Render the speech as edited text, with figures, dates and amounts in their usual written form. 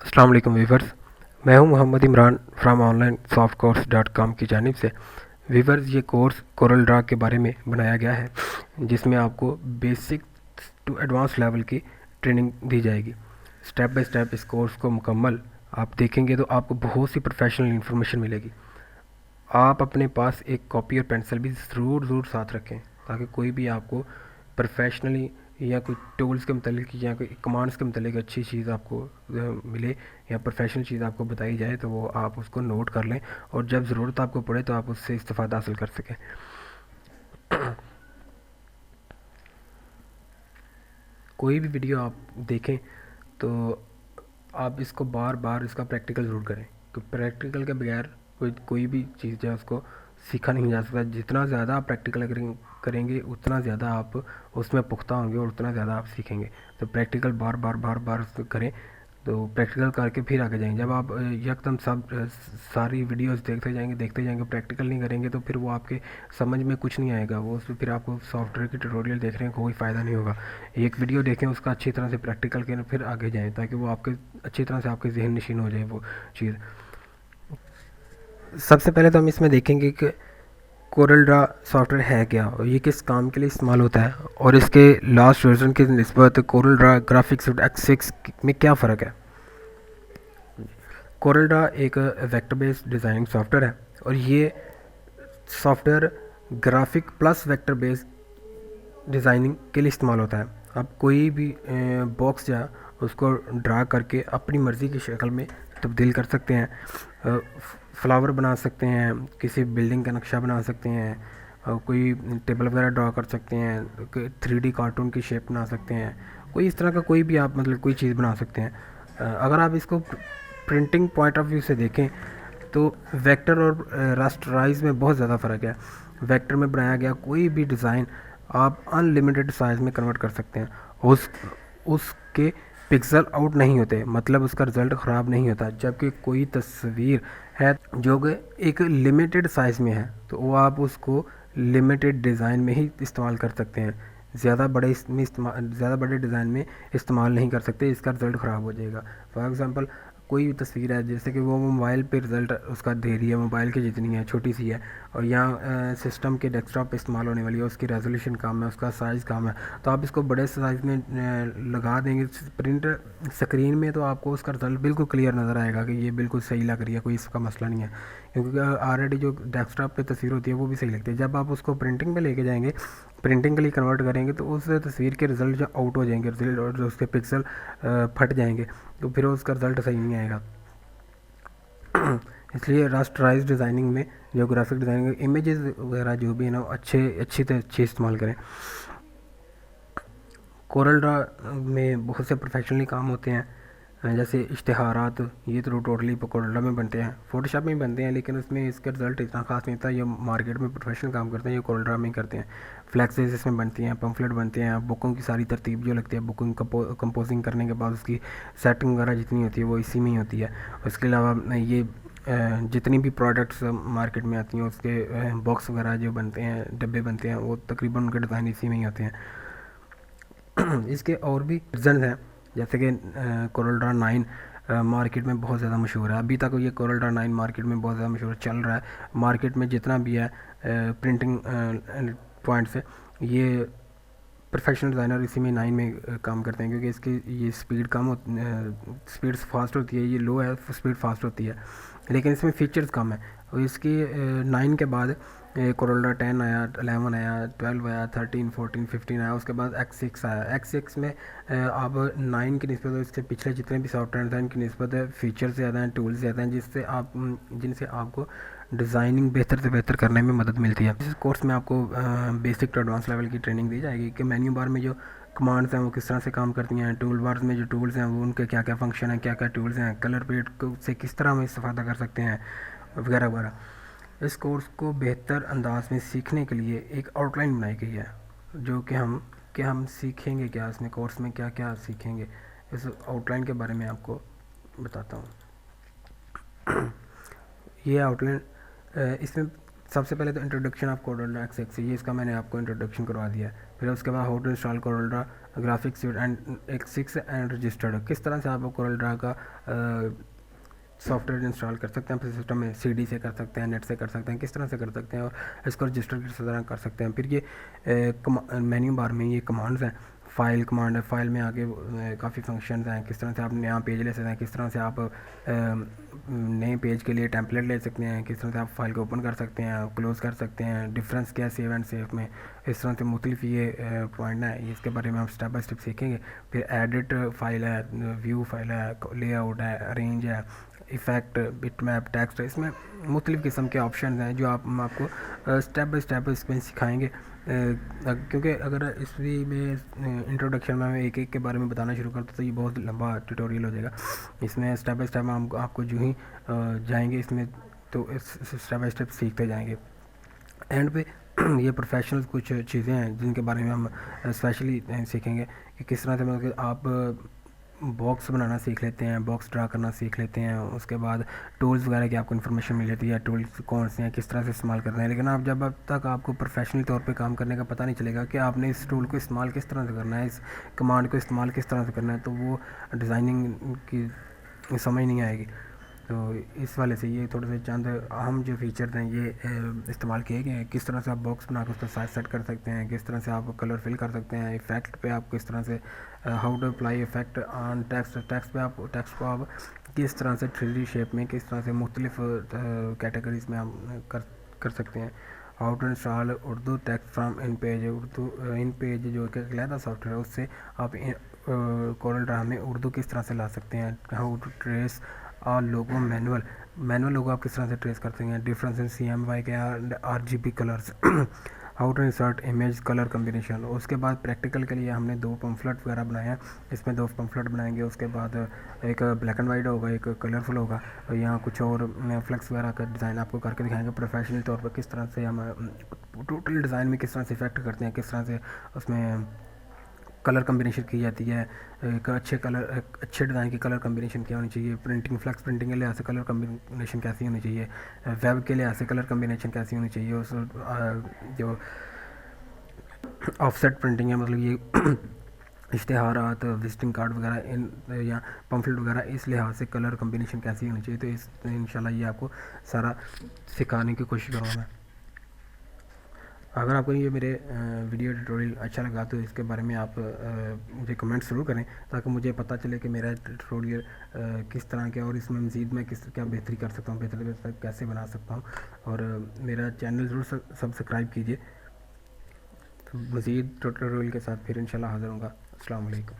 अस्सलाम वालेकुम वीवर्स। मैं हूं Mohammad Imran from online soft course dot com की जानिब से। वीवर्स, ये कोर्स कोरल ड्रा के बारे में बनाया गया है, जिसमें आपको बेसिक टू एडवांस लेवल की ट्रेनिंग दी जाएगी। स्टेप बाय स्टेप इस कोर्स को मुकम्मल आप देखेंगे तो आपको बहुत सी प्रोफेशनल इन्फॉर्मेशन मिलेगी। आप अपने पास एक कॉपी और पेंसिल भी ज़रूर साथ रखें, ताकि कोई भी आपको प्रोफेशनली या कोई टूल्स के मतलब या कोई कमांड्स के मतलब अच्छी चीज़ आपको मिले या प्रोफेशनल चीज़ आपको बताई जाए तो वो आप उसको नोट कर लें, और जब ज़रूरत आपको पड़े तो आप उससे इस्तेफ़ादा हासिल कर सकें। कोई भी वीडियो आप देखें तो आप इसको बार बार इसका प्रैक्टिकल ज़रूर करें, क्योंकि प्रैक्टिकल के बगैर कोई भी चीज़ है उसको सीखा नहीं जा सकता। जितना ज़्यादा आप प्रैक्टिकल करेंगे उतना ज़्यादा आप उसमें पुख्ता होंगे और उतना ज़्यादा आप सीखेंगे। तो प्रैक्टिकल बार बार उसको करें, तो प्रैक्टिकल करके फिर आगे जाएंगे। जब आप यकदम सब सारी वीडियोस देखते जाएंगे प्रैक्टिकल नहीं करेंगे तो फिर वो आपके समझ में कुछ नहीं आएगा। वो उसमें फिर आपको सॉफ्टवेयर की ट्यूटोरियल देखने का कोई फ़ायदा नहीं होगा। एक वीडियो देखें, उसका अच्छी तरह से प्रैक्टिकल करें, फिर आगे जाएँ, ताकि वो आपके अच्छी तरह से आपके जहन नशीन हो जाए वो चीज़। सबसे पहले तो हम इसमें देखेंगे कि कोरल ड्रा सॉफ्टवेयर है क्या और ये किस काम के लिए इस्तेमाल होता है, और इसके लास्ट वर्जन की निस्बत कोरल ड्रा ग्राफिक्स X6 में क्या फ़र्क है। कोरल ड्रा एक वेक्टर बेस्ड डिज़ाइनिंग सॉफ्टवेयर है, और ये software graphic plus vector based designing के लिए इस्तेमाल होता है। आप कोई भी बॉक्स या उसको ड्रा करके अपनी मर्ज़ी की शक्ल में तब्दील कर सकते हैं। फ्लावर बना सकते हैं, किसी बिल्डिंग का नक्शा बना सकते हैं, कोई टेबल वगैरह ड्रा कर सकते हैं, 3D कार्टून की शेप बना सकते हैं, कोई इस तरह का कोई भी आप मतलब कोई चीज़ बना सकते हैं। अगर आप इसको प्रिंटिंग पॉइंट ऑफ व्यू से देखें तो वेक्टर और रास्टराइज में बहुत ज़्यादा फ़र्क है। वेक्टर में बनाया गया कोई भी डिज़ाइन आप अनलिमिटेड साइज़ में कन्वर्ट कर सकते हैं। उसके पिक्सल आउट नहीं होते, मतलब उसका रिज़ल्ट ख़राब नहीं होता। जबकि कोई तस्वीर है जो कि एक लिमिटेड साइज़ में है, तो वो आप उसको लिमिटेड डिज़ाइन में ही इस्तेमाल कर सकते हैं। ज़्यादा बड़े डिज़ाइन में इस्तेमाल नहीं कर सकते, इसका रिज़ल्ट ख़राब हो जाएगा। फॉर एग्ज़ाम्पल, कोई भी तस्वीर है जैसे कि वो मोबाइल पे रिज़ल्ट उसका दे रही है, मोबाइल की जितनी है छोटी सी है, और यहाँ सिस्टम के डेस्कटॉप पे इस्तेमाल होने वाली है, उसकी रेजोल्यूशन कम है, उसका साइज़ कम है, तो आप इसको बड़े साइज़ में लगा देंगे प्रिंट स्क्रीन में, तो आपको उसका रिज़ल्ट बिल्कुल क्लियर नज़र आएगा कि ये बिल्कुल सही लग रही है, कोई इसका मसला नहीं है। क्योंकि ऑलरेडी जो डेस्कटॉप पे तस्वीर होती है वो भी सही लगती है। जब आप उसको प्रिंटिंग पे लेके जाएंगे, प्रिंटिंग के लिए कन्वर्ट करेंगे, तो उस तस्वीर के रिज़ल्ट जो आउट हो जाएंगे, रिजल्ट और जो उसके पिक्सल फट जाएंगे, तो फिर उसका रिज़ल्ट सही नहीं आएगा। इसलिए रास्टराइज डिज़ाइनिंग में जो ग्राफिक डिज़ाइनिंग इमेजेस वगैरह जो भी है ना, अच्छे इस्तेमाल करें। कोरल ड्रा में बहुत से प्रोफेशनली काम होते हैं, जैसे इश्तहारात, ये तो टोटली कोरल ड्रा में बनते हैं, फोटोशॉप में बनते हैं, लेकिन उसमें इसका रिज़ल्ट इतना खास नहीं होता। ये मार्केट में प्रोफेशनल काम करते हैं, ये कोरल ड्रा में ही करते हैं। फ्लैक्सेस इसमें बनती हैं, पम्फलेट बनते हैं, बुकों की सारी तरतीब जो लगती है, बुकिंग कंपोजिंग करने के बाद उसकी सेटिंग वगैरह जितनी होती है वो इसी में ही होती है। उसके अलावा ये जितनी भी प्रोडक्ट्स मार्केट में आती हैं उसके बॉक्स वगैरह जो बनते हैं, डब्बे बनते हैं, वो तकरीबन उनके डिज़ाइन इसी में ही होते हैं। इसके और भी वर्जन हैं, जैसे कि कोरल ड्रा 9 मार्केट में बहुत ज़्यादा मशहूर है। अभी तक ये कोरल ड्रा 9 मार्केट में बहुत ज़्यादा मशहूर चल रहा है। मार्केट में जितना भी है प्रिंटिंग पॉइंट से, ये प्रोफेशनल डिज़ाइनर इसी में 9 में काम करते हैं, क्योंकि इसकी ये स्पीड कम हो स्पीड फास्ट होती है, ये लो है, स्पीड फास्ट होती है, लेकिन इसमें फीचर्स कम है। और इसकी 9 के बाद कोरल ड्रा 10 आया, 11 आया, 12 आया, 13, 14, 15 आया, उसके बाद X6 आया। X6 में अब 9 की निस्बत इसके पिछले जितने भी सॉफ्टवेयर हैं इनकी निस्बत फ़ीचर्स ज़्यादा हैं, टूल्स ज़्यादा हैं, जिनसे आपको डिज़ाइनिंग बेहतर से बेहतर करने में मदद मिलती है। इस कोर्स में आपको बेसिक टू एडवांस लेवल की ट्रेनिंग दी जाएगी कि मेन्यू बार में जो कमांड्स हैं वो किस तरह से काम करती हैं, टूल बार्स में जो टूल्स हैं वो उनके क्या क्या फंक्शन हैं, क्या क्या टूल्स हैं, कलर पेड से किस तरह हम इस्तेफादा कर सकते हैं, वगैरह वगैरह। इस कोर्स को बेहतर अंदाज में सीखने के लिए एक आउटलाइन बनाई गई है, जो कि हम सीखेंगे क्या, इसमें कोर्स में क्या क्या सीखेंगे, इस आउटलाइन के बारे में आपको बताता हूँ। ये आउटलाइन इसमें सबसे पहले तो इंट्रोडक्शन ऑफ कोरल एक्स, ये इसका मैंने आपको इंट्रोडक्शन करवा दिया है। फिर उसके बाद how to install Corel graphics and X6 and registered, किस तरह से आप कोरल का सॉफ्टवेयर इंस्टॉल कर सकते हैं अपने सिस्टम में, सीडी से कर सकते हैं, नेट से कर सकते हैं, किस तरह से कर सकते हैं और इसको रजिस्टर किस तरह कर सकते हैं। फिर ये मेन्यू बार में ये कमांड्स हैं, फाइल कमांड है, फाइल में आगे काफ़ी फंक्शंस हैं, किस तरह से आप नया पेज ले सकते हैं, किस तरह से आप नए पेज के लिए टेम्पलेट ले सकते हैं, किस तरह से आप फाइल को ओपन कर सकते हैं, क्लोज़ कर सकते हैं, डिफरेंस क्या है सेव एंड सेव में, इस तरह से मुख्तलिफ ये पॉइंट है, इसके बारे में हम स्टेप बाय स्टेप सीखेंगे। फिर एडिट फाइल है, व्यू फाइल है, लेआउट है, अरेंज है, इफ़ेक्ट, बिटमैप, टेक्स्ट, इसमें मुख्तलिफ़ किस्म के ऑप्शन हैं जो हम आपको स्टेप बाय स्टेप इसमें सिखाएंगे। क्योंकि अगर इसी में इंट्रोडक्शन में मैं एक एक के बारे में बताना शुरू करता तो ये बहुत लंबा ट्यूटोरियल हो जाएगा। इसमें स्टेप बाय स्टेप हम आपको जो ही जाएंगे इसमें तो स्टेप बाय स्टेप सीखते जाएंगे। एंड पे ये प्रोफेशनल कुछ चीज़ें हैं जिनके बारे में हम स्पेशली सीखेंगे कि किस तरह से मतलब आप बॉक्स बनाना सीख लेते हैं, बॉक्स ड्रा करना सीख लेते हैं, उसके बाद टूल्स वगैरह की आपको इन्फॉर्मेशन मिल जाती है, टूल्स कौन से हैं, किस तरह से इस्तेमाल करते हैं। लेकिन आप जब अब तक आपको प्रोफेशनल तौर पे काम करने का पता नहीं चलेगा कि आपने इस टूल को इस्तेमाल किस तरह से करना है, इस कमांड को इस्तेमाल किस तरह से करना है, तो वो डिज़ाइनिंग की समझ नहीं आएगी। तो इस वाले से ये थोड़े से चंद अहम जो फीचर्स हैं ये इस्तेमाल किए गए हैं। किस तरह से आप बॉक्स बना कर उस पर साइज सेट कर सकते हैं, किस तरह से आप कलर फिल कर सकते हैं, इफेक्ट पे आप किस तरह से how to apply effect on text, text पे आप टेक्स्ट को आप किस तरह से 3D शेप में किस तरह से मुख्तलिफ कैटेगरीज में आप कर सकते हैं। How to install Urdu text from InPage, Urdu InPage जो कि अलहदा सॉफ्टवेयर है उससे आप कोरल ड्रा में उर्दू किस तरह से ला सकते हैं। हाउ टू ट्रेस और लोगो मैनुअल लोगो आप किस तरह से ट्रेस करते हैं। डिफरेंस इन CMYK के RGB colours, how to insert image colour combination. उसके बाद प्रैक्टिकल के लिए हमने 2 पम्फलेट वगैरह बनाए हैं, इसमें 2 पम्फलेट बनाएंगे। उसके बाद एक ब्लैक एंड वाइट होगा, एक कलरफुल होगा, और यहाँ कुछ और फ्लेक्स वगैरह का डिज़ाइन आपको करके दिखाएंगे प्रोफेशनल तौर पर किस तरह से हम टोटल डिज़ाइन में किस तरह से इफेक्ट करते हैं, किस तरह से उसमें कलर कम्बिनेशन की जाती है। एक अच्छे डिज़ाइन की कलर कम्बिनेशन क्या होनी चाहिए, प्रिंटिंग फ्लेक्स प्रिंटिंग के लिहाज से कलर कम्बिनेशन कैसी होनी चाहिए, वेब के लिहाज से कलर कम्बिनेशन कैसी होनी चाहिए, उस जो ऑफसेट प्रिंटिंग है मतलब ये इश्तेहारात, विजिटिंग कार्ड वगैरह इन या पम्फलेट वगैरह, इस लिहाज से कलर कम्बिनेशन कैसी होनी चाहिए। तो इस इंशाल्लाह ये आपको सारा सिखाने की कोशिश करूँगा मैं। अगर आपको ये मेरे वीडियो ट्यूटोरियल अच्छा लगा तो इसके बारे में आप मुझे कमेंट ज़रूर करें ताकि मुझे पता चले कि मेरा ट्यूटोरियल किस तरह के और इसमें मज़ीद मैं किस क्या बेहतरी कर सकता हूँ, बेहतर कैसे बना सकता हूँ। और मेरा चैनल ज़रूर सब्सक्राइब कीजिए। तो मज़ीद ट्यूटोरियल के साथ फिर इंशाल्लाह हाज़िर होऊंगा। अस्सलाम वालेकुम।